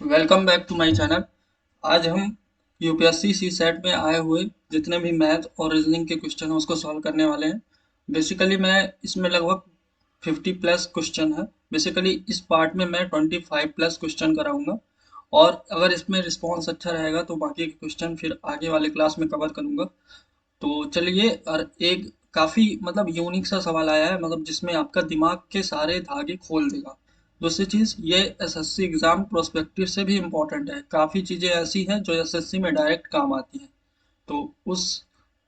Welcome back to my channel. आज हम UPSC सी set में आए हुए जितने भी मैथ और रीजनिंग के क्वेश्चन हैं उसको सॉल्व करने वाले हैं। बेसिकली मैं इसमें लगभग 50 प्लस क्वेश्चन है। बेसिकली इस पार्ट में मैं 25 प्लस क्वेश्चन कराऊंगा और अगर इसमें रिस्पॉन्स अच्छा रहेगा तो बाकी के क्वेश्चन फिर आगे वाले क्लास में कवर करूंगा। तो चलिए, और एक काफी मतलब यूनिक सा सवाल आया है, मतलब जिसमें आपका दिमाग के सारे धागे खोल देगा। दूसरी चीज, ये एसएससी एग्जाम प्रोस्पेक्टिव से भी इम्पोर्टेंट है। काफी चीजें ऐसी हैं जो एसएससी में डायरेक्ट काम आती हैं, तो उस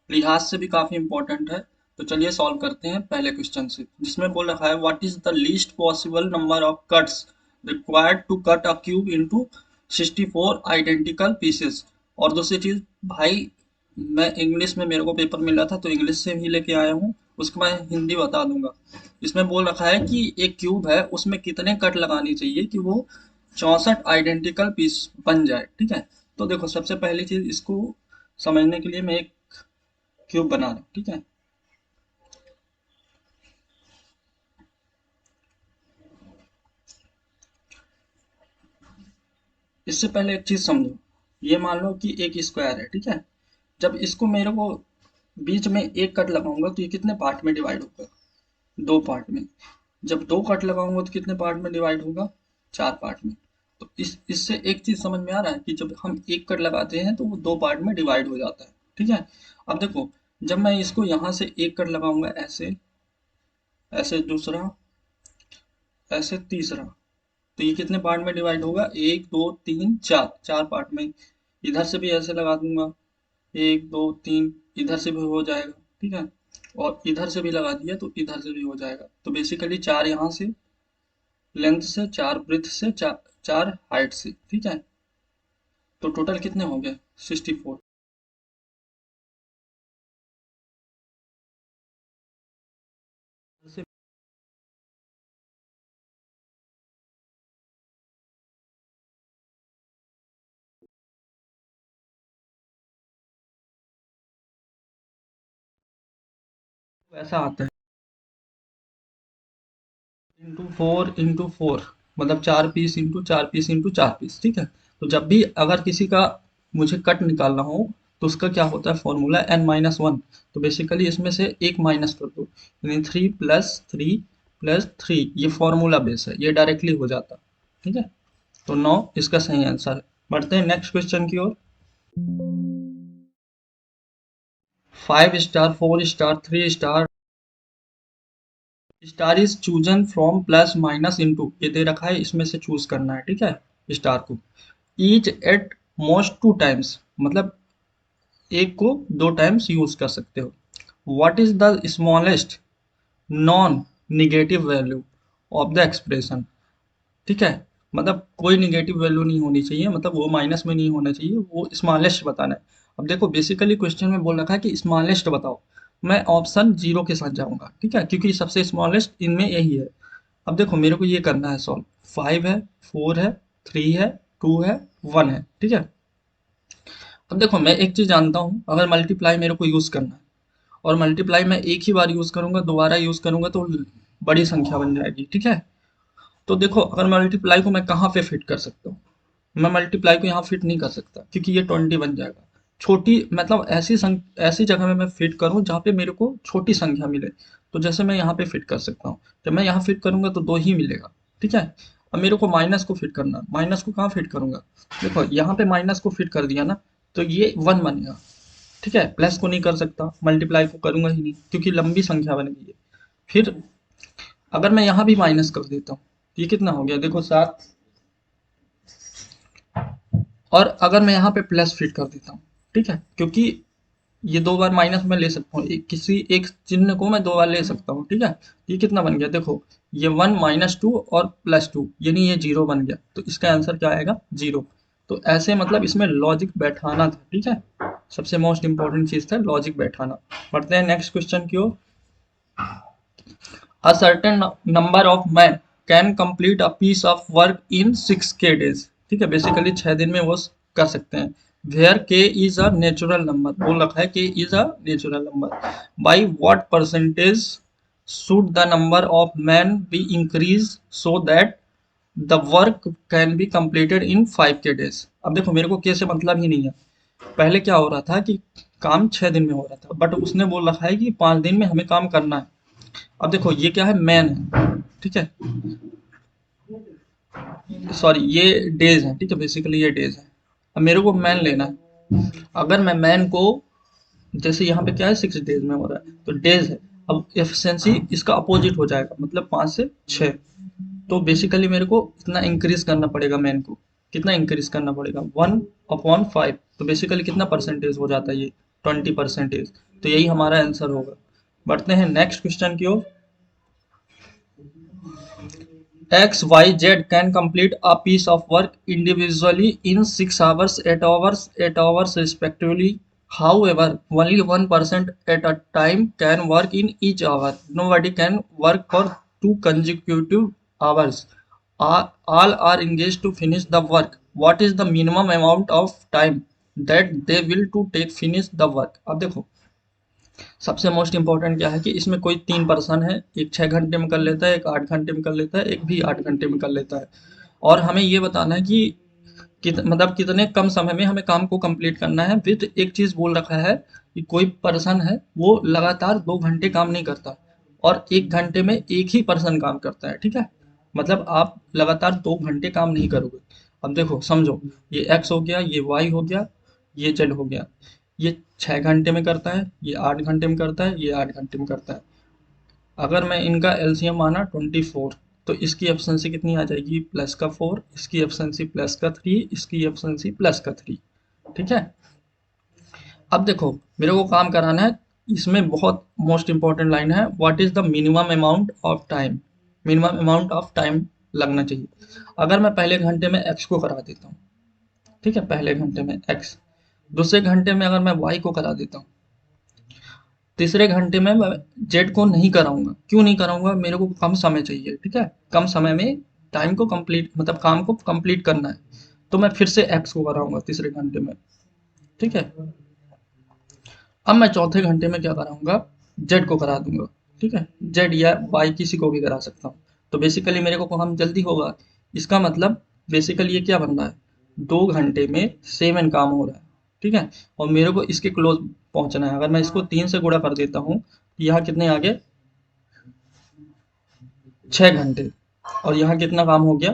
लिहाज से भी काफी इम्पोर्टेंट है। तो चलिए सॉल्व करते हैं पहले क्वेश्चन से, जिसमें बोल रखा है what is the least possible number of cuts required to cut a cube into 64 identical pieces. और दूसरी चीज भाई, मैं इंग्लिश में मेरे को पेपर मिला था तो इंग्लिश से ही लेके आया हूँ, उसको मैं हिंदी बता दूंगा। इसमें बोल रखा है कि एक क्यूब है, उसमें कितने कट लगानी चाहिए कि वो 64 आइडेंटिकल पीस बन जाए। ठीक है, तो देखो सबसे पहली चीज इसको समझने के लिए मैं एक क्यूब बना रहा हूँ। ठीक है, इससे पहले एक चीज समझो। ये मान लो कि एक स्क्वायर है। ठीक है, जब इसको मेरे को बीच में एक कट लगाऊंगा तो ये कितने पार्ट में डिवाइड होगा? दो पार्ट में। जब दो कट लगाऊंगा तो कितने पार्ट में डिवाइड होगा? चार पार्ट में। तो इससे एक चीज समझ में आ रहा है कि जब हम एक कट लगाते हैं तो वो दो पार्ट में डिवाइड हो जाता है। ठीक है, अब देखो, जब मैं इसको यहाँ से एक कट लगाऊंगा ऐसे, ऐसे दूसरा, ऐसे तीसरा, तो ये कितने पार्ट में डिवाइड होगा? एक दो तीन चार, चार पार्ट में। इधर से भी ऐसे लगा दूंगा, एक दो तीन, इधर से भी हो जाएगा। ठीक है, और इधर से भी लगा दिया तो इधर से भी हो जाएगा। तो बेसिकली चार यहाँ से लेंथ से, चार ब्रेथ से, चार चार हाइट से। ठीक है, तो टोटल कितने हो गए? 64। से ऐसा आता है इंटू फोर इंटू फोर, मतलब चार पीस इंटू चार पीस इंटू चार पीस। ठीक है, तो जब भी अगर किसी का मुझे कट निकालना हो तो उसका क्या होता है फॉर्मूला? n-1। तो बेसिकली इसमें से एक माइनस कर दो, यानी थ्री प्लस थ्री ये फॉर्मूला बेस है, ये डायरेक्टली हो जाता। ठीक है, तो 9 इसका सही आंसर है। बढ़ते हैं नेक्स्ट क्वेश्चन की ओर। 5 star, 4 star, 3 star, star is chosen from plus minus into, ये दे रखा है, इसमें से चूज करना है। ठीक है, स्टार को each at most two times, मतलब एक को दो टाइम्स यूज कर सकते हो। What is the smallest non negative value of the expression? ठीक है, मतलब कोई निगेटिव वैल्यू नहीं होनी चाहिए, मतलब वो माइनस में नहीं होना चाहिए, वो स्मॉलेस्ट बताना है। अब देखो बेसिकली क्वेश्चन में बोल रखा है कि स्मॉलेस्ट बताओ। मैं ऑप्शन जीरो के साथ जाऊंगा। ठीक है, क्योंकि सबसे स्मॉलेस्ट इनमें यही है। अब देखो मेरे को ये करना है सॉल्व। 5 है, 4 है, 3 है, 2 है, 1 है। ठीक है, अब देखो मैं एक चीज जानता हूँ, अगर मल्टीप्लाई मेरे को यूज करना है और मल्टीप्लाई मैं एक ही बार यूज करूंगा, दोबारा यूज करूंगा तो बड़ी संख्या बन जाएगी। ठीक है, तो देखो अगर मल्टीप्लाई को मैं कहाँ पे फिट कर सकता हूँ? मैं मल्टीप्लाई को यहाँ फिट नहीं कर सकता क्योंकि ये 20 बन जाएगा। छोटी मतलब ऐसी जगह में मैं फिट करूँ जहाँ पे मेरे को छोटी संख्या मिले। तो जैसे मैं यहाँ पे फिट कर सकता हूँ, जब मैं यहाँ फिट करूंगा तो दो ही मिलेगा। ठीक है, अब मेरे को माइनस को फिट करना, माइनस को कहाँ फिट करूंगा? देखो यहाँ पे माइनस को फिट कर दिया ना, तो ये 1 बनेगा। ठीक है, प्लस को नहीं कर सकता, मल्टीप्लाई को करूंगा ही नहीं क्योंकि लंबी संख्या बनेगी ये। फिर अगर मैं यहाँ भी माइनस कर देता हूँ तो ये कितना हो गया? देखो 7। और अगर मैं यहाँ पे प्लस फिट कर देता हूँ, ठीक है, क्योंकि ये दो बार माइनस में ले सकता हूँ, किसी एक चिन्ह को मैं दो बार ले सकता हूँ। ठीक है, ये कितना बन गया? देखो ये 1 - 2 और +2, यानी ये 0 बन गया, तो इसका आंसर क्या आएगा? 0। तो ऐसे मतलब इसमें लॉजिक बैठाना था। ठीक है, सबसे मोस्ट इंपॉर्टेंट चीज था लॉजिक बैठाना। बढ़ते हैं नेक्स्ट क्वेश्चन की ओर। A certain number of men can complete a piece of work in 6 days। ठीक है, बेसिकली 6 दिन में वो कर सकते हैं। Where k is a natural number, बोल रखा है k is a natural number, by what percentage should the number of men be increased so that the work can be completed in 5 days। अब देखो मेरे को के से मतलब ही नहीं है। पहले क्या हो रहा था कि काम 6 दिन में हो रहा था, बट उसने बोल रखा है कि 5 दिन में हमें काम करना है। अब देखो ये क्या है, मैन है, ठीक है, सॉरी ये डेज है, ठीक है, बेसिकली ये डेज है। अब मेरे को मैन लेना है। अगर मैं मैन को, जैसे यहाँ पे क्या है 6 days में हो रहा है तो डेज है। अब एफिशिएंसी इसका अपोजिट हो जाएगा, मतलब 5 से 6। तो बेसिकली मेरे को इतना इंक्रीज करना पड़ेगा मैन को। कितना इंक्रीज करना पड़ेगा, 1/5। तो बेसिकली कितना परसेंटेज हो जाता है ये, 20%। तो यही हमारा आंसर होगा। बढ़ते हैं नेक्स्ट क्वेश्चन की ओर। X, Y, Z can complete a piece of work individually in 6 hours, 8 hours, 8 hours respectively. However, only one person at a time can work in each hour. Nobody can work for 2 consecutive hours. All are engaged to finish the work. What is the minimum amount of time that they will to take finish the work? अब देखो सबसे most important क्या है कि इसमें कोई 3 person है, एक 6 घंटे में कर लेता है, एक 8 घंटे में कर लेता है, एक भी 8 घंटे में कर लेता है। और हमें ये बताना है कि मतलब कितने कम समय में हमें काम को कंप्लीट करना है। विद एक चीज बोल रखा है कि कोई पर्सन है वो लगातार 2 घंटे काम नहीं करता और 1 घंटे में एक ही पर्सन काम करता है, ठीक है। मतलब आप लगातार 2 घंटे काम नहीं करोगे। अब देखो समझो, ये एक्स हो गया, ये वाई हो गया, ये जेड हो गया। ये 6 घंटे में करता है, ये 8 घंटे में करता है, ये 8 घंटे में करता है। अगर मैं इनका एलसीएम माना 24, तो इसकी एफिशिएंसी कितनी आ जाएगी, प्लस का 4, इसकी एफिशिएंसी प्लस का 3, इसकी एफिशिएंसी प्लस का 3, ठीक है। अब देखो मेरे को काम कराना है, इसमें बहुत मोस्ट इंपॉर्टेंट लाइन है, what is the minimum amount of time. Minimum amount of time लगना चाहिए। अगर मैं पहले घंटे में एक्स को करा देता हूँ, ठीक है, पहले घंटे में एक्स, दूसरे घंटे में अगर मैं वाई को करा देता हूँ, तीसरे घंटे में मैं जेड को नहीं कराऊंगा। क्यों नहीं कराऊंगा, मेरे को कम समय चाहिए, ठीक है, कम समय में टाइम को कंप्लीट मतलब काम को कंप्लीट करना है। तो मैं फिर से एक्स को कराऊंगा तीसरे घंटे में, ठीक है। अब मैं चौथे घंटे में क्या कराऊंगा, जेड को करा दूंगा, ठीक है, जेड या वाई किसी को भी करा सकता हूँ। तो बेसिकली मेरे को काम जल्दी होगा। इसका मतलब बेसिकली ये क्या बन रहा है, 2 घंटे में 7 काम हो रहा है, ठीक है। और मेरे को इसके क्लोज पहुंचना है। अगर मैं इसको 3 से गुणा कर देता हूँ तो यहाँ कितने आ गए, 6 घंटे। और यहाँ कितना काम हो गया,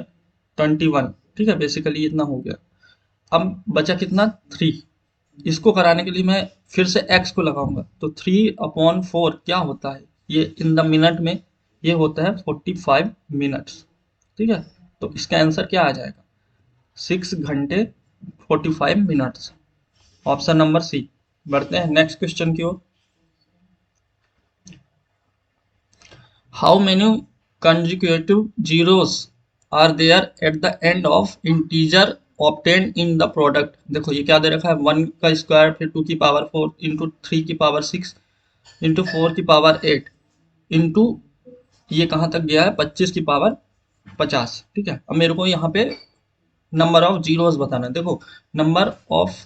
21, ठीक है, बेसिकली इतना हो गया। अब बचा कितना, 3। इसको कराने के लिए मैं फिर से x को लगाऊंगा, तो 3/4 क्या होता है, ये इन द मिनट में ये होता है 45 मिनट्स, ठीक है। तो इसका आंसर क्या आ जाएगा, 6 घंटे 45 मिनट्स, ऑप्शन नंबर सी। बढ़ते हैं नेक्स्ट क्वेश्चन की ओर। How many consecutive zeros are there at the end of integer obtained in the product। देखो ये क्या दे रखा है, 1 का स्क्वायर, फिर 2 की पावर 4 इंटू 3 की पावर 6 इंटू 4 की पावर 8 इंटू ये कहाँ तक गया है, 25 की पावर 50, ठीक है। अब मेरे को यहाँ पे नंबर ऑफ जीरोस बताना है। देखो number of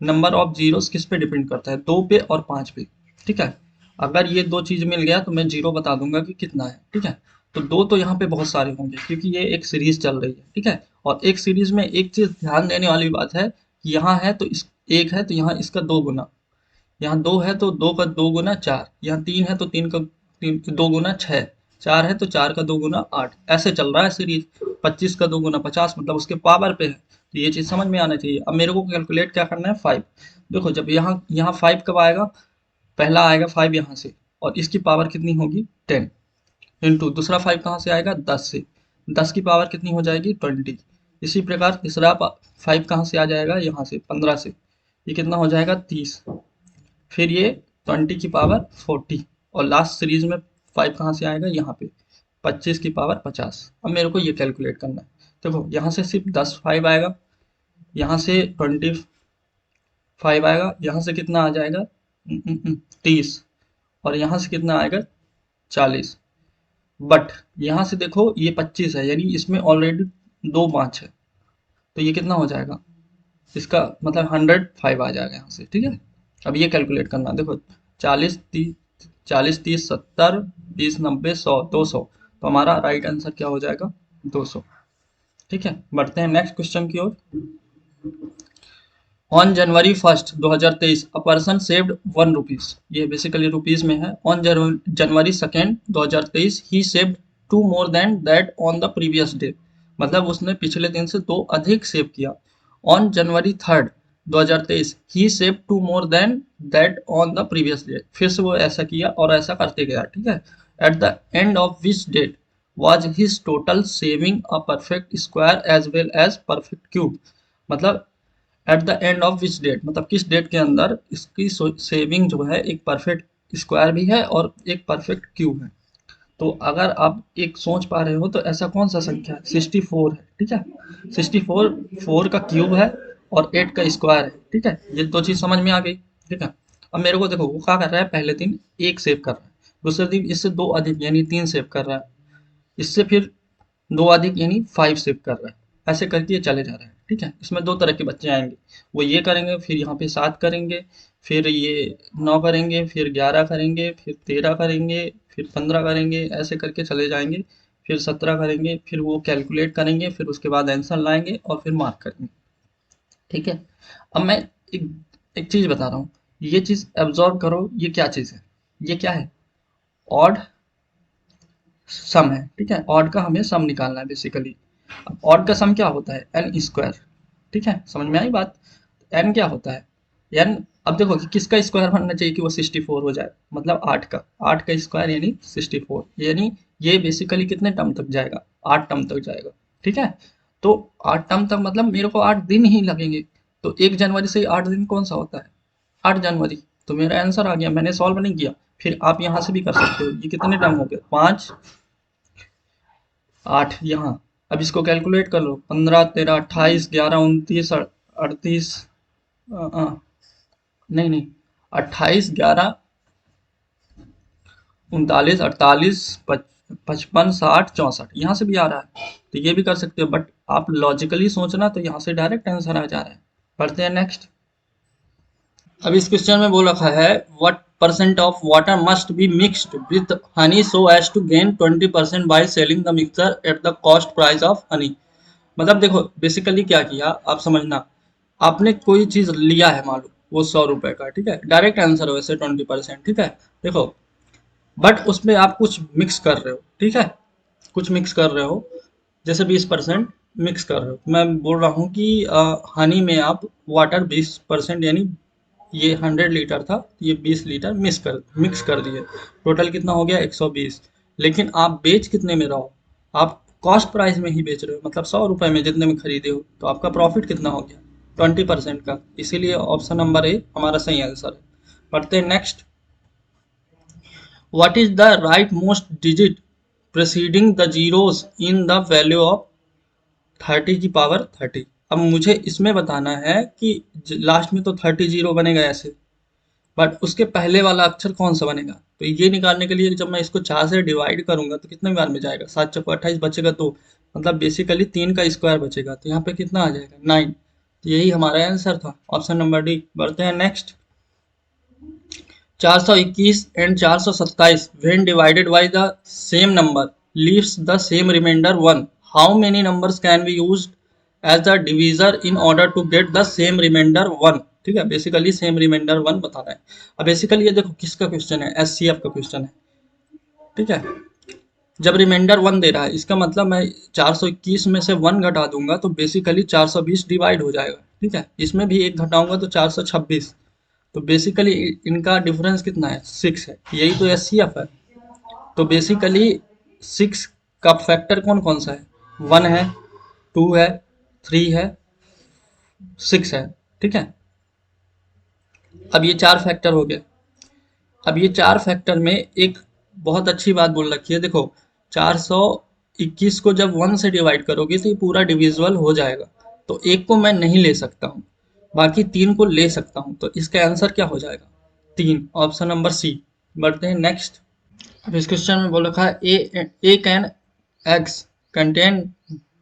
number of zeros किस पे डिपेंड करता है, 2 पे और 5 पे, ठीक है। अगर ये दो चीज मिल गया तो मैं जीरो बता दूंगा कि कितना है, ठीक है। तो दो तो यहाँ पे बहुत सारे होंगे क्योंकि ये एक सीरीज चल रही है, ठीक है। और एक सीरीज में एक चीज ध्यान देने वाली बात है, यहाँ है तो इस एक है तो यहाँ इसका 2 गुना, यहाँ 2 है तो 2 का 2 गुना 4, यहाँ 3 है तो 3 का 2 गुना 6, 4 है तो 4 का 2 गुना 8, ऐसे चल रहा है सीरीज। 25 का 2 गुना 50 मतलब उसके पावर पे है। तो ये चीज समझ में आना चाहिए। अब मेरे को कैलकुलेट क्या करना है, 5। देखो जब यहाँ यहाँ 5 कब आएगा, पहला आएगा 5 यहाँ से, और इसकी पावर कितनी होगी 10, इंटू दूसरा 5 कहाँ से आएगा 10 से, 10 की पावर कितनी हो जाएगी 20। इसी प्रकार तीसरा 5 कहाँ से आ जाएगा, यहाँ से 15 से, ये कितना हो जाएगा 30। फिर ये 20 की पावर 40, और लास्ट सीरीज में 5 कहाँ से आएगा, यहाँ पे 25 की पावर 50। अब मेरे को ये कैलकुलेट करना है। देखो यहाँ से सिर्फ 10 5 आएगा, यहाँ से 25 आएगा, यहाँ से कितना आ जाएगा 30, और यहाँ से कितना आएगा 40। बट यहाँ से देखो ये 25 है, यानी इसमें ऑलरेडी 2 5 है, तो ये कितना हो जाएगा, इसका मतलब 105 आ जाएगा यहाँ से, ठीक है। अब ये कैलकुलेट करना, देखो 40 30 70 20 90 100 200, तो हमारा राइट आंसर क्या हो जाएगा 200। ठीक है, बढ़ते हैं नेक्स्ट क्वेश्चन की ओर। On January 1 2023 a person saved 1 rupees, ये बेसिकली रुपीज में है। On January 2 2023 he saved 2 more than that on the previous day, मतलब उसने पिछले दिन से 2 अधिक सेव किया। On January 3 2023 he save 2 more than that on the previous day, फिर से वो ऐसा किया और ऐसा करते गया। ठीक है, at the end of which date was his total saving a perfect square as well as perfect cube, मतलब at the end of which date, मतलब किस डेट के अंदर इसकी सेविंग जो है एक परफेक्ट स्क्वायर भी है और एक परफेक्ट क्यूब है। तो अगर आप एक सोच पा रहे हो तो ऐसा कौन सा संख्या है, 64 है। ठीक है, 64 4 का क्यूब है और 8 का स्क्वायर है। ठीक है, ये दो चीज समझ में आ गई। ठीक है, अब मेरे को देखो वो क्या कर रहा है, पहले दिन एक सेव कर रहा है, दूसरे दिन इससे 2 अधिक यानी 3 सेव कर रहा है, इससे फिर 2 अधिक यानी 5 सेव कर रहा है, ऐसे करके ये चले जा रहा है। ठीक है, इसमें 2 तरह के बच्चे आएंगे, वो ये करेंगे, फिर यहाँ पे 7 करेंगे, फिर ये 9 करेंगे, फिर 11 करेंगे, फिर 13 करेंगे, फिर 15 करेंगे, ऐसे करके चले जाएंगे, फिर 17 करेंगे, फिर वो कैलकुलेट करेंगे, फिर उसके बाद आंसर लाएंगे और फिर मार्क करेंगे। ठीक है, अब मैं एक एक चीज बता रहा हूँ, ये चीज एब्जॉर्व करो, ये क्या चीज है, ये क्या है, ऑड सम है। ठीक है, ऑड का हमें सम निकालना है बेसिकली। अब ऑड का सम क्या होता है, एन स्क्वायर। ठीक है, समझ में आई बात। एन क्या होता है, एन, अब देखो कि किसका स्क्वायर बनना चाहिए कि वो 64 हो जाए, मतलब 8 का स्क्वायर यानी 64, यानी ये बेसिकली कितने टर्म तक जाएगा, 8 टर्म तक जाएगा। ठीक है, तो 8 टर्म तक मतलब मेरे को 8 दिन ही लगेंगे, तो 1 जनवरी से 8 दिन कौन सा होता है, 8 जनवरी। तो मेरा आंसर आ गया, मैंने सॉल्व नहीं किया। फिर आप यहाँ से भी कर सकते हो, ये कितने टर्म हो गए, 5 8 यहाँ। अब इसको कैलकुलेट कर लो, 15 13 28 11 29 38, नहीं नहीं, 28 11 39 48 55 60 64, यहाँ से भी आ रहा है, तो ये भी कर सकते हो, बट आप लॉजिकली सोचना तो यहाँ से डायरेक्ट आंसर आ जा रहा है। पढ़ते हैं नेक्स्ट। अब इस क्वेश्चन में बोल रखा है, what percent of water must be mixed with honey so as to gain 20% by selling the mixture at the cost price of honey. मतलब देखो बेसिकली क्या किया आप समझना, आपने कोई चीज लिया है, मान लो वो 100 रुपए का। ठीक है, डायरेक्ट आंसर हो वैसे 20%। ठीक है, देखो बट उसमें आप कुछ मिक्स कर रहे हो। ठीक है, कुछ मिक्स कर रहे हो, जैसे 20% मिक्स कर रहे हो, मैं बोल रहा हूँ कि हनी में आप वाटर 20% यानी ये 100 लीटर था, ये 20 लीटर मिक्स कर दिए, टोटल कितना हो गया 120। लेकिन आप बेच कितने में रहो, आप कॉस्ट प्राइस में ही बेच रहे हो, मतलब 100 रुपए में जितने में खरीदे हो, तो आपका प्रॉफिट कितना हो गया 20% का, इसीलिए ऑप्शन नंबर ए हमारा सही आंसर है। पढ़ते हैं next. What is the rightmost digit preceding the zeros in the value of 30 की पावर 30। अब मुझे इसमें बताना है कि लास्ट में तो 30 जीरो बनेगा ऐसे, बट उसके पहले वाला अक्षर कौन सा बनेगा, तो ये निकालने के लिए जब मैं इसको 4 से डिवाइड करूंगा तो कितने बार में जाएगा, 7 चौको 28 बचेगा, तो मतलब बेसिकली 3 का स्क्वायर बचेगा, तो यहाँ पे कितना आ जाएगा 9। तो यही हमारा आंसर था, ऑप्शन नंबर डी। बढ़ते हैं next. 421 and 427 when divided by the same number leaves the same remainder 1, how many numbers can be used as the divisor in order to get the same remainder 1। ठीक है, basically same reminder 1 बताना है। अब basically ये देखो किसका question है, HCF का क्वेश्चन है। ठीक है, जब रिमाइंडर 1 दे रहा है इसका मतलब मैं 421 में से 1 घटा दूंगा तो बेसिकली 420 डिवाइड हो जाएगा। ठीक है, इसमें भी एक घटाऊंगा तो 426, तो बेसिकली इनका डिफरेंस कितना है 6 है, यही तो एचसीएफ है। तो बेसिकली 6 का फैक्टर कौन कौन सा है, 1 है, 2 है, 3 है, 6 है। ठीक है, अब ये 4 फैक्टर हो गए। अब ये 4 फैक्टर में एक बहुत अच्छी बात बोल रखी है, देखो 421 को जब 1 से डिवाइड करोगे तो ये पूरा डिविजिबल हो जाएगा, तो एक को मैं नहीं ले सकता हूँ, बाकी 3 को ले सकता हूँ, तो इसका आंसर क्या हो जाएगा 3, ऑप्शन नंबर सी। बढ़ते हैं नेक्स्ट। अब इस क्वेश्चन में बोल रखा है, a can x contain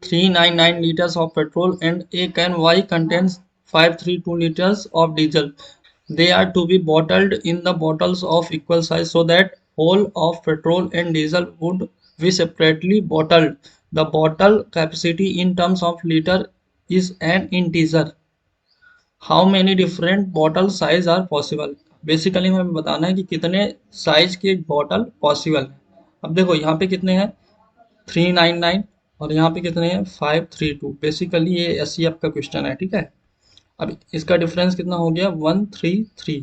399 liters of petrol and a can Y contains 532 liters of diesel. They are to be bottled in the bottles of equal size so that whole of petrol and diesel would be separately bottled. The bottle capacity in terms of litre is an integer, how many different bottle size are possible. Basically हमें बताना है कि कितने size के bottle possible है। अब देखो यहाँ पे कितने हैं, 399, और यहाँ पे कितने हैं, 532। बेसिकली ये एससीएफ का क्वेश्चन है, ठीक है। अब इसका डिफरेंस कितना हो गया, 133।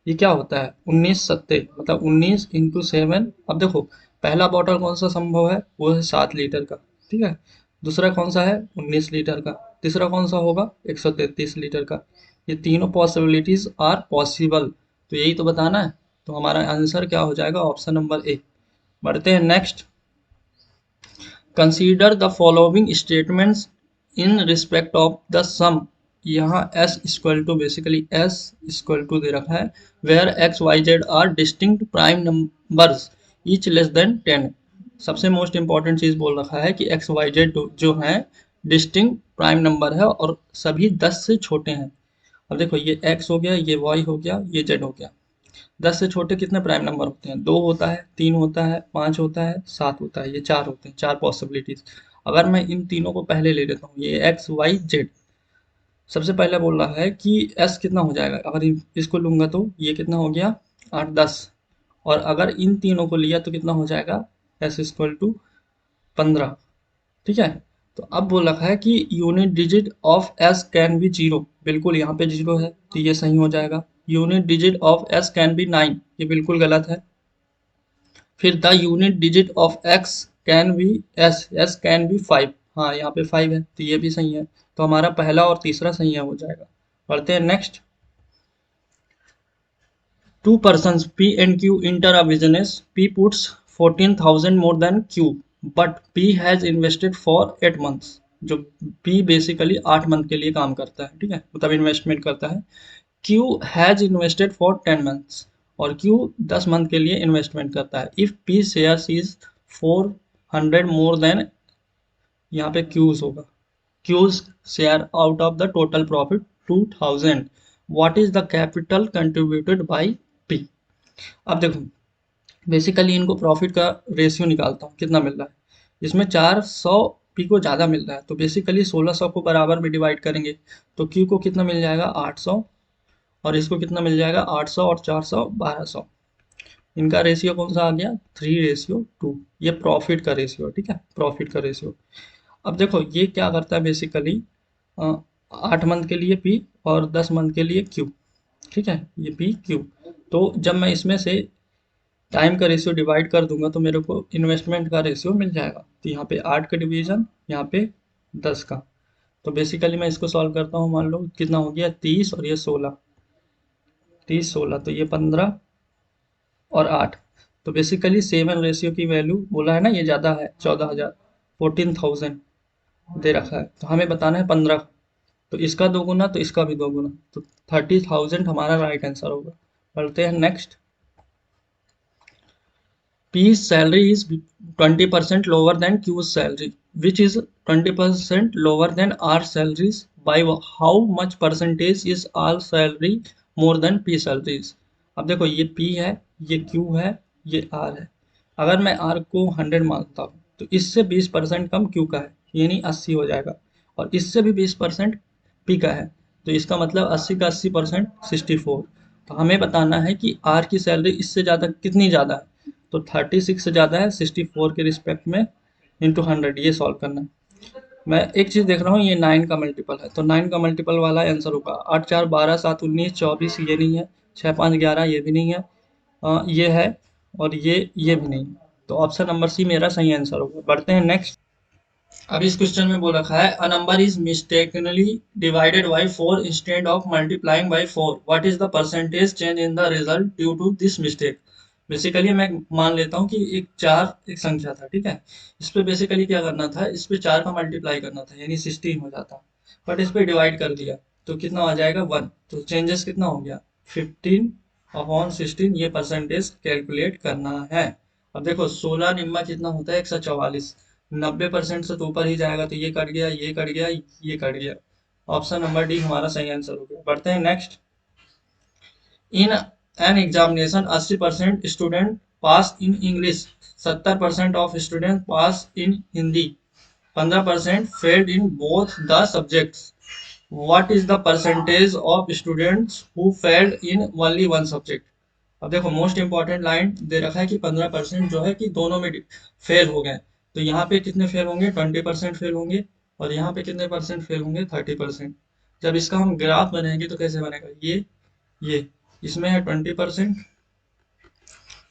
ये क्या होता है, 19 सत्ते, मतलब 19 इंटू 7। अब देखो पहला बॉटल कौन सा संभव है, वो है 7 लीटर का, ठीक है। दूसरा कौन सा है, 19 लीटर का। तीसरा कौन सा होगा, 133 लीटर का। ये तीनों पॉसिबिलिटीज आर पॉसिबल, तो यही तो बताना है। तो हमारा आंसर क्या हो जाएगा, ऑप्शन नंबर ए। बढ़ते हैं next. Consider the following statements in respect of the sum. यहाँ s equal to, basically s equal to दे रखा है, where x y z are distinct prime numbers each less than 10। सबसे most important चीज बोल रखा है कि एक्स वाई जेड जो है डिस्टिंक्ट प्राइम नंबर है और सभी 10 से छोटे हैं। अब देखो ये x हो गया, ये y हो गया, ये z हो गया। 10 से छोटे कितने प्राइम नंबर होते हैं, 2 होता है, 3 होता है, 5 होता है, 7 होता है, ये 4 होते हैं, 4 पॉसिबिलिटीज। अगर मैं इन तीनों को पहले ले लेता हूँ, ये एक्स वाई जेड, सबसे पहले बोल रहा है कि एस कितना हो जाएगा, अगर इसको लूंगा तो ये कितना हो गया, 8 10। और अगर इन तीनों को लिया तो कितना हो जाएगा, एस इक्वल टू 15, ठीक है। तो अब बोल रखा है कि unit digit of S can be zero, बिल्कुल यहाँ पे जीरो है तो ये सही हो जाएगा। Unit digit of S can be 9, ये बिल्कुल गलत है। फिर the unit digit of x can be S can be 5, हाँ यहाँ पे 5 है तो ये भी सही है। तो हमारा पहला और तीसरा सही है, हो जाएगा। बढ़ते हैं next. Two persons P and Q enter a business. P puts 14,000 more than Q, but P has invested for 8 months. जो P बेसिकली 8 मंथ के लिए काम करता है, ठीक है, मतलब इन्वेस्टमेंट करता है। Q has invested for 10 months, और Q 10 मंथ के लिए इन्वेस्टमेंट करता है। If P shares is 400 more than, यहाँ पे Q's होगा, Q's share out of the total profit 2000, what is the capital contributed bye P। अब देखो बेसिकली इनको प्रॉफिट का रेशियो निकालता हूँ, कितना मिल रहा है, इसमें 400 पी को ज़्यादा मिल रहा है, तो बेसिकली 1600 को बराबर में डिवाइड करेंगे तो क्यू को कितना मिल जाएगा, 800, और इसको कितना मिल जाएगा, 800 और 400 1200। इनका रेशियो कौन सा आ गया, 3:2। ये प्रॉफिट का रेशियो है, ठीक है, प्रॉफिट का रेशियो। अब देखो ये क्या करता है बेसिकली, 8 मंथ के लिए पी और 10 मंथ के लिए क्यू, ठीक है, ये पी क्यू। तो जब मैं इसमें से टाइम का रेशियो डिवाइड कर दूंगा तो मेरे को इन्वेस्टमेंट का रेशियो मिल जाएगा। तो यहाँ पे 8 का डिवीजन, यहाँ पे 10 का। तो बेसिकली मैं इसको सॉल्व करता हूँ, मान लो कितना हो गया, 30 और ये 16, 30 16, तो ये 15 और 8। तो बेसिकली 7 रेशियो की वैल्यू बोला है ना, ये ज़्यादा है, 14,000, 14,000 दे रखा है, तो हमें बताना है 15। तो इसका 2 गुना तो इसका भी 2 गुना, तो 30,000 हमारा राइट आंसर होगा। बढ़ते हैं next. P's salary is 20% lower than Q's salary, which is 20% lower than R salaries. By how much percentage is R salary more than P salaries? अब देखो ये P है, ये Q है, ये R है। अगर मैं R को 100 मानता हूँ तो इससे 20% कम Q का है, यानी 80 हो जाएगा, और इससे भी 20% P का है, तो इसका मतलब 80 का 80% 64। तो हमें बताना है कि R की सैलरी इससे ज़्यादा कितनी ज़्यादा है, तो 36 से ज़्यादा है 64 के रिस्पेक्ट में, इंटू 100, ये सॉल्व करना है। मैं एक चीज़ देख रहा हूँ, ये 9 का मल्टीपल है, तो 9 का मल्टीपल वाला आंसर होगा 8 4 12 7 19 24, ये नहीं है, 6 5 11, ये भी नहीं है, ये है, और ये भी नहीं है। तो ऑप्शन नंबर सी मेरा सही आंसर होगा। बढ़ते हैं नेक्स्ट। अब इस क्वेश्चन में बोल रखा है, a number is mistakenly divided by 4 instead of multiplying by 4, what is the percentage change in the result due to this mistake. Basically मैं मान लेता हूँ कि एक 4 एक संख्या था, ठीक है, इस पे बेसिकली क्या करना था, इस पे 4 का मल्टीप्लाई करना था, यानी 16 हो जाता, बट इस पे डिवाइड कर दिया तो कितना आ जाएगा 1, तो चेंजेस कितना हो गया, 15/16, ये परसेंटेज कैलकुलेट करना है। अब देखो 16 निम्मा कितना होता है, 144, 90% से तो ऊपर ही जाएगा, तो ये कट गया, ये कट गया, ये कट गया। ऑप्शन नंबर डी हमारा सही आंसर हो गया। बढ़ते हैं next. In an examination 80% student pass in English, 70% of student pass in Hindi, 15% failed in both the subjects, what is the percentage of students who failed in only one subject. अब देखो most important line दे रखा है कि 15% जो है कि दोनों में फेल हो गए, तो यहाँ पे कितने फेल होंगे, 20% फेल होंगे, और यहाँ पे कितने परसेंट फेल होंगे, 30%। जब इसका हम ग्राफ बनाएंगे तो कैसे बनेगा, ये इसमें है 20%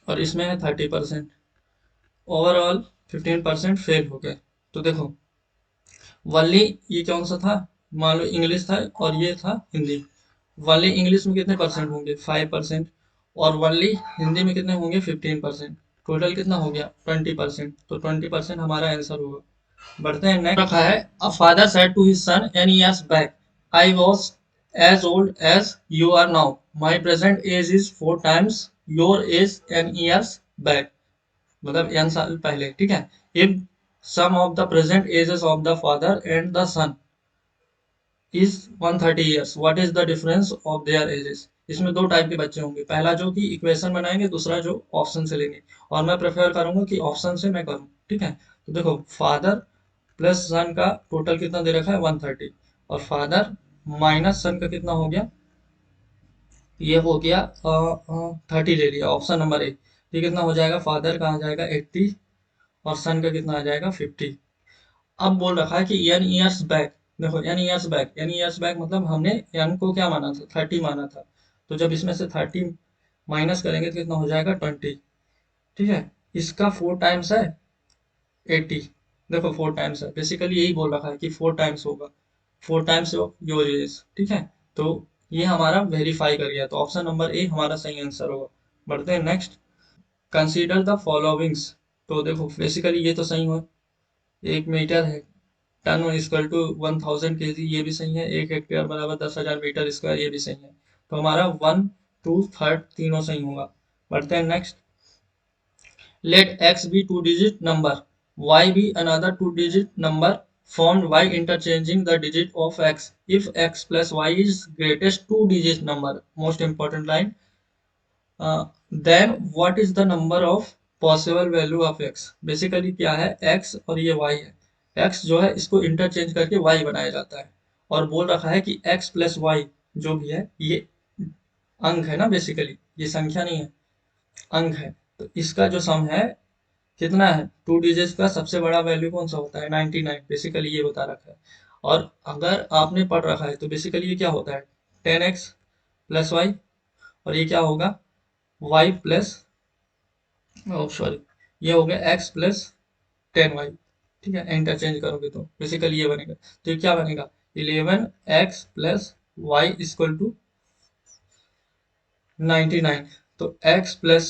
और इसमें है 30%, ओवरऑल 15% फेल हो गए। तो देखो वनली ये कौन सा था, मान लो इंग्लिश था और ये था हिंदी। वनली इंग्लिश में कितने परसेंट होंगे, 5%, और वनली हिंदी में कितने होंगे, 15%। टोटल कितना हो गया, 20%। तो 20% हमारा आंसर होगा। बढ़ते हैं नेक्स्ट। रखा है, a father said to his son n years back, I was as old as you are now, my present age is 4 times your age n years back. मतलब n साल पहले, ठीक है। If sum of the present ages of the father and the son is 130 years, what is the difference of their ages. इसमें दो type के बच्चे होंगे, पहला जो कि इक्वेशन बनाएंगे, दूसरा जो ऑप्शन से लेंगे। और मैं प्रेफर करूंगा कि ऑप्शन से मैं करूं, ठीक है। तो देखो फादर प्लस सन का टोटल कितना दे रखा है, 130, और फादर माइनस सन का कितना हो गया, ये हो गया 30 ले लिया, ऑप्शन नंबर ए। ये कितना हो जाएगा, फादर का आ जाएगा 80 और सन का कितना आ जाएगा, 50। अब बोल रखा है कि एन ईयर्स बैक, देखो n years back, n years back मतलब हमने एन को क्या माना था, 30 माना था। तो जब इसमें से 30 माइनस करेंगे तो कितना हो जाएगा, 20, ठीक है। इसका 4 टाइम्स है 80, देखो 4 टाइम्स है, बेसिकली यही बोल रखा है कि 4 टाइम्स होगा, 4 टाइम्स ऑफ योर एज, ठीक है। तो ये हमारा वेरीफाई कर गया, तो ऑप्शन नंबर ए हमारा सही आंसर होगा। बढ़ते हैं नेक्स्ट। कंसीडर द फॉलोइंग्स, तो देखो बेसिकली ये तो सही हुआ, 1 मीटर है, टन इक्वल टू 1000 kg, ये भी सही है, 1 हेक्टेयर बराबर 10,000 मीटर स्क्वायर, ये भी सही है। तो हमारा 1 2 3 तीनों सही होगा। बढ़ते हैं next. Let x be two digit number, y be another two digit number formed by interchanging the digit of x. If x plus y is greatest two digit number, most important line, then what is the number of possible value of x? Basically क्या है, x और ये y है, x जो है इसको interchange करके y बनाया जाता है, और बोल रखा है कि x प्लस वाई जो भी है ये अंक है ना, बेसिकली ये संख्या नहीं है, अंक है। तो इसका जो सम है कितना है, 2 डिजिट्स का सबसे बड़ा वैल्यू कौन सा होता है, 99, बेसिकली ये बता रखा है। और अगर आपने पढ़ रखा है तो बेसिकली ये क्या होता है, 10x प्लस वाई, और ये क्या होगा, y प्लस, सॉरी, ये हो गया x प्लस 10y, ठीक है। इंटरचेंज करोगे तो बेसिकली ये बनेगा, तो ये क्या बनेगा, 11x plus y equal to 99। तो x plus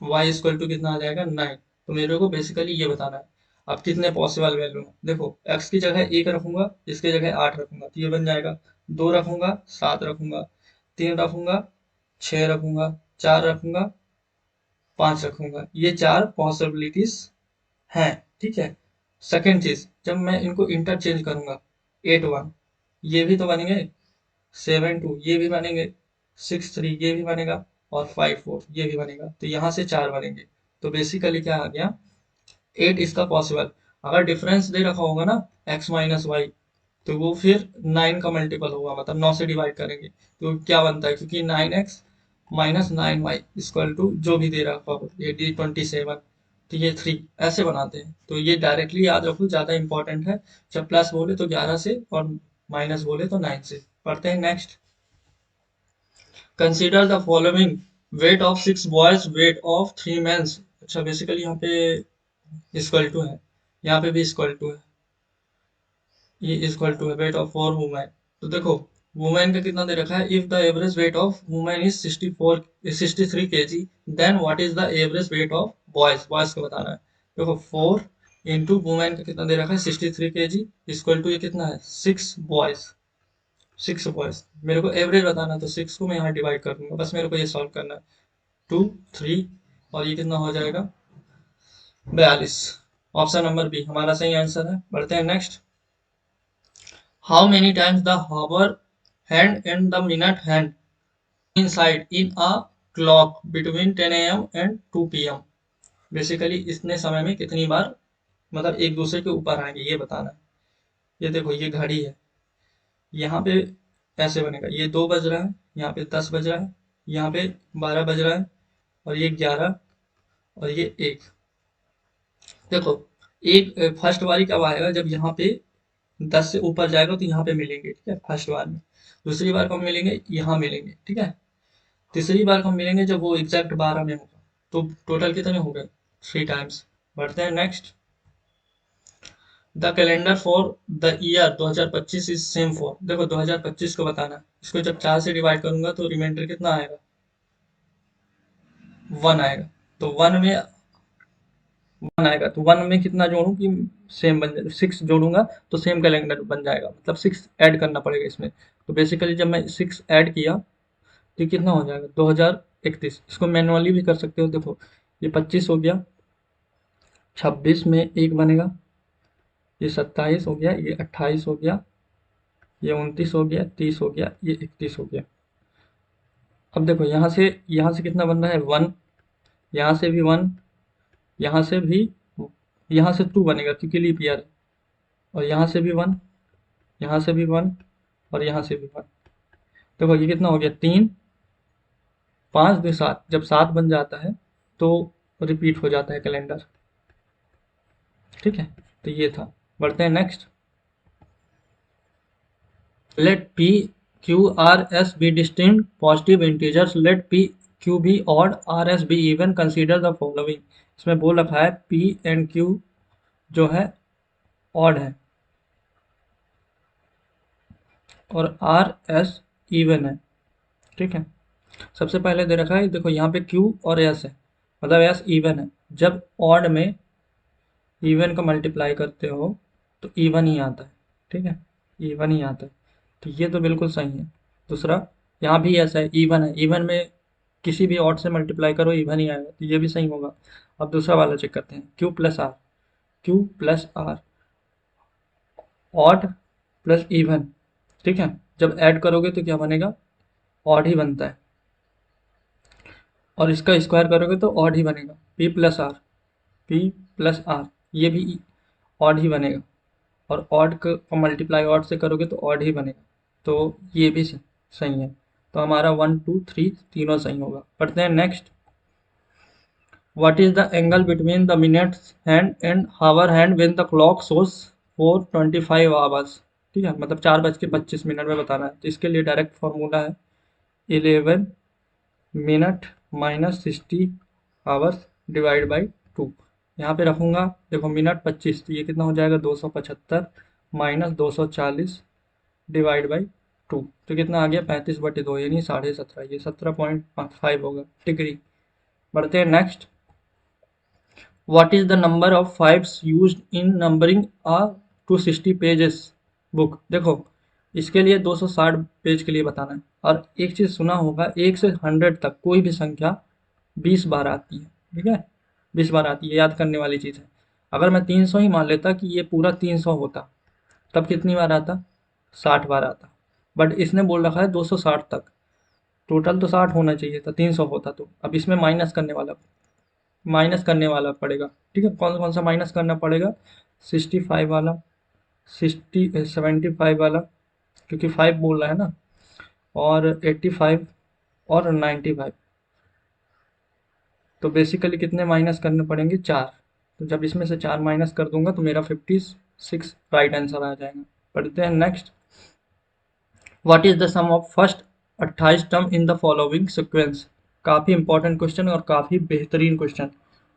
y equal to कितना आ जाएगा, 9। तो मेरे को बेसिकली ये बताना है। अब कितने पॉसिबल वैल्यू हैं, देखो x की जगह 1 रखूंगा, इसकी जगह 8 रखूंगा, तो ये बन जाएगा। 2 रखूंगा, 7 रखूंगा, 3 रखूंगा, 6 रखूंगा, 4 रखूंगा, 5 रखूंगा, ये 4 पॉसिबिलिटीज हैं, ठीक है। सेकेंड चीज, जब मैं इनको इंटरचेंज करूंगा, 8 1 ये भी तो बनेंगे, 7 2 ये भी बनेंगे, 6 3 ये भी बनेगा, और 5 4 ये भी बनेगा, तो यहाँ से 4 बनेंगे। तो बेसिकली क्या आ गया, 8 इसका पॉसिबल। अगर डिफरेंस दे रखा होगा ना, x माइनस वाई, तो वो फिर 9 का मल्टीपल होगा, मतलब 9 से डिवाइड करेंगे, तो क्या बनता है, क्योंकि 9x minus 9y equal to जो भी दे रखा हो, ये D27, तो ये 3 ऐसे बनाते हैं। तो ये डायरेक्टली याद रखो, ज़्यादा इंपॉर्टेंट है। जब प्लस बोले तो 11 से, और माइनस बोले तो 9 से। पढ़ते हैं next. Consider the following, weight of 6 boys, weight of 3 mens. अच्छा बेसिकली यहाँ पे इक्वल टू है, यहाँ पे भी इक्वल टू है, ये इक्वल टू है वेट ऑफ 4 वुमेन। तो देखो वुमेन का कितना दे रखा है, if the average weight of women is 63 kg, then what is the average weight of boys, boys को बताना है। देखो 4 इंटू वुमेन का कितना दे रखा है, 63 kg, इक्वल टू ये कितना है, 6 बॉयज, 6 बॉयज। मेरे को एवरेज बताना है, तो 6 को मैं यहाँ डिवाइड कर दूंगा, बस मेरे को ये सॉल्व करना है। 2 3, और ये कितना हो जाएगा, 42। ऑप्शन नंबर बी हमारा सही आंसर है। बढ़ते हैं next. How many times the hour hand and the minute hand inside in a clock between 10 a.m. and 2 p.m. Basically इतने समय में कितनी बार मतलब एक दूसरे के ऊपर आएंगे, ये बताना है। ये देखो ये घड़ी है, यहाँ पे ऐसे बनेगा, ये 2 बज रहा है, यहाँ पे 10 बज रहा है, यहाँ पे 12 बज रहा है, और ये 11, और ये 1। देखो एक फर्स्ट बारी कब आएगा, जब यहाँ पे 10 से ऊपर जाएगा तो यहाँ पे मिलेंगे, ठीक है, फर्स्ट बार में। दूसरी बार कब मिलेंगे, यहाँ मिलेंगे, ठीक है। तीसरी बार कब मिलेंगे, जब वो एग्जैक्ट 12 में होगा। तो टोटल कितने हो गए, 3 टाइम्स। बढ़ते हैं next. The calendar for the year 2025 is same for, देखो 2025 को बताना है। इसको जब 4 से डिवाइड करूंगा तो रिमाइंडर कितना आएगा, 1 आएगा। तो 1 में 1 आएगा, तो 1 में कितना जोड़ूं कि सेम बन जाए, 6 जोड़ूंगा तो सेम कैलेंडर बन जाएगा, मतलब 6 ऐड करना पड़ेगा इसमें। तो बेसिकली जब मैं 6 ऐड किया तो ये कितना हो जाएगा, 2031। इसको मैनुअली भी कर सकते हो, देखो ये 25 हो गया, 26 में 1 बनेगा, ये 27 हो गया, ये 28 हो गया, ये 29 हो गया, 30 हो गया, ये 31 हो गया। अब देखो यहाँ से कितना बन रहा है, 1, यहाँ से भी 1, यहाँ से भी, यहाँ से 2 बनेगा क्योंकि लीप ईयर है, और यहाँ से भी 1, यहाँ से भी 1, और यहाँ से भी 1। देखो ये कितना हो गया, 3, 5 2 7, जब 7 बन जाता है तो रिपीट हो जाता है कैलेंडर, ठीक है। तो ये था। बढ़ते हैं next. Let P, Q, R, S be distinct positive integers. Let P, Q be odd, R, S be even. Consider the following. इसमें बोल रखा है P and Q जो है odd है और R, S even है, ठीक है। सबसे पहले दे रखा है, देखो यहाँ पे Q और S है, मतलब S even है। जब odd में even का मल्टीप्लाई करते हो तो even ही आता है, ठीक है, even ही आता है। तो ये तो बिल्कुल सही है। दूसरा, यहाँ भी ऐसा है, इवन है, इवन में किसी भी ऑड से मल्टीप्लाई करो इवन ही आएगा, तो ये भी सही होगा। अब दूसरा वाला चेक करते हैं, Q plus R, Q plus R, odd plus even, ठीक है। जब ऐड करोगे तो क्या बनेगा, ऑड ही बनता है, और इसका स्क्वायर करोगे तो ऑड ही बनेगा, P plus R, P plus R, ये भी ऑड ही बनेगा, और ऑड का मल्टीप्लाई ऑड से करोगे तो ऑड ही बनेगा। तो ये भी सही है। तो हमारा 1 2 3 तीनों सही होगा। पढ़ते हैं next. What is the angle between the minutes hand and hour hand when the clock shows 4:25 hours, ठीक है, मतलब 4:25 में बताना है। तो इसके लिए डायरेक्ट फॉर्मूला है 11 minute minus 60 hours divide by 2। यहाँ पे रखूंगा, देखो मिनट 25, तो ये कितना हो जाएगा 275 माइनस 240 डिवाइड बाई 2, तो कितना आ गया 35/2, यानी 17.5, ये 17.5 होगा डिग्री। बढ़ते हैं next. What is the number of fives used in numbering a 260 pages book, देखो इसके लिए 260 पेज के लिए बताना है। और एक चीज सुना होगा, 1 से 100 तक कोई भी संख्या 20 बार आती है, ठीक है, 20 बार आती है, याद करने वाली चीज है। अगर मैं 300 ही मान लेता कि ये पूरा 300 होता, तब कितनी बार आता, 60 बार आता। बट इसने बोल रखा है 260 तक, टोटल तो 60 होना चाहिए था, 300 होता। तो अब इसमें माइनस करने वाला पड़ेगा, ठीक है। कौन कौन सा माइनस करना पड़ेगा, 65 वाला, 75 वाला, क्योंकि 5 बोल रहा है ना, और 85 और 95। तो बेसिकली कितने माइनस करने पड़ेंगे, 4। तो जब इसमें से 4 माइनस कर दूंगा तो मेरा 56 राइट आंसर आ जाएगा। पढ़ते हैं next. What is the sum of first 28 term in the following sequence, काफी इंपॉर्टेंट क्वेश्चन और काफी बेहतरीन क्वेश्चन।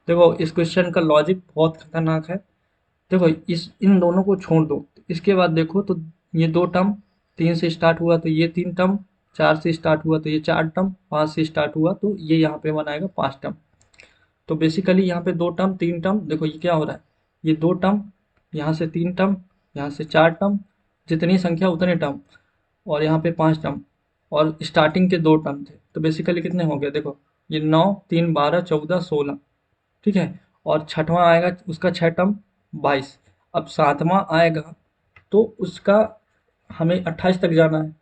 देखो इस क्वेश्चन का लॉजिक बहुत खतरनाक है। देखो इस इन दोनों को छोड़ दो, इसके बाद देखो तो ये 2 टर्म 3 से स्टार्ट हुआ तो ये 3 टर्म, 4 से स्टार्ट हुआ तो ये 4 टर्म, 5 से स्टार्ट हुआ तो ये यहाँ पे बनाएगा 5 टर्म। तो बेसिकली यहाँ पे 2 टर्म 3 टर्म, देखो ये क्या हो रहा है, ये 2 टर्म, यहाँ से 3 टर्म, यहाँ से 4 टर्म, जितनी संख्या उतने टर्म, और यहाँ पे 5 टर्म, और स्टार्टिंग के 2 टर्म थे। तो बेसिकली कितने हो गए, देखो ये 9 3 12 14 16, ठीक है। और छठवां आएगा उसका 6 टर्म 22। अब सातवां आएगा तो उसका हमें 28 तक जाना है,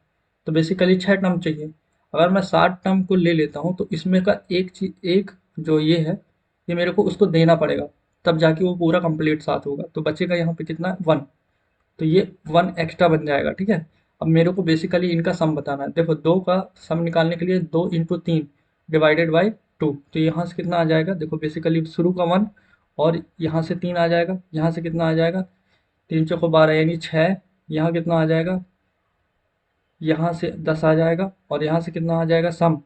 तो बेसिकली 6 टर्म चाहिए। अगर मैं 7 टर्म को ले लेता हूँ तो इसमें का एक चीज, एक जो ये है, ये मेरे को उसको देना पड़ेगा। तब जाके वो पूरा कंप्लीट 7 होगा। तो बचेगा यहाँ पे कितना, 1। तो ये 1 एक्स्ट्रा बन जाएगा, ठीक है। अब मेरे को बेसिकली इनका सम बताना है। देखो 2 का सम निकालने के लिए 2 इंटू 3 डिवाइडेड बाई 2, तो यहाँ से कितना आ जाएगा, देखो बेसिकली शुरू का 1 और यहाँ से 3 आ जाएगा, यहाँ से कितना आ जाएगा, 3 चौको 12 यानी 6, यहाँ कितना आ जाएगा, यहाँ से 10 आ जाएगा और यहाँ से कितना आ जाएगा सम,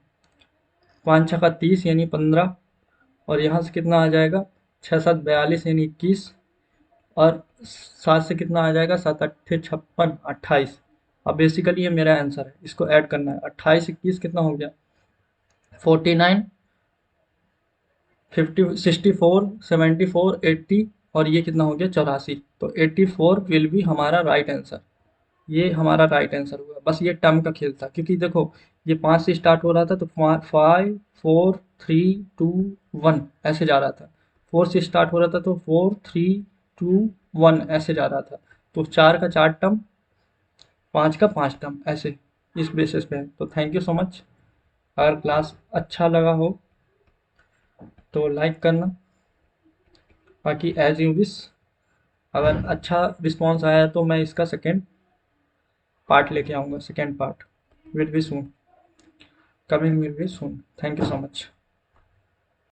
5 छक्का 30 यानी 15, और यहाँ से कितना आ जाएगा, 6 7 42 यानी 21, और 7 से कितना आ जाएगा, 7 अट्ठे 56 28। अब बेसिकली ये मेरा आंसर है, इसको ऐड करना है। 28 21 कितना हो गया, 49 50 64 74 80, और ये कितना हो गया 84। तो 84 विल बी हमारा राइट आंसर। ये हमारा राइट आंसर हुआ। बस ये टर्म का खेल था, क्योंकि देखो ये 5 से स्टार्ट हो रहा था, तो 5 4 3 2 1 ऐसे जा रहा था। 4 से स्टार्ट हो रहा था तो 4 3 2 1 ऐसे जा रहा था। तो 4 का 4 टर्म, 5 का 5 टर्म, ऐसे इस बेसिस पे है। तो थैंक यू सो मच। अगर क्लास अच्छा लगा हो तो लाइक करना, बाकी एज यू विश। अगर अच्छा रिस्पॉन्स आया तो मैं इसका सेकेंड पार्ट लेके आऊँगा, second part will be soon, coming will be soon. Thank you so much.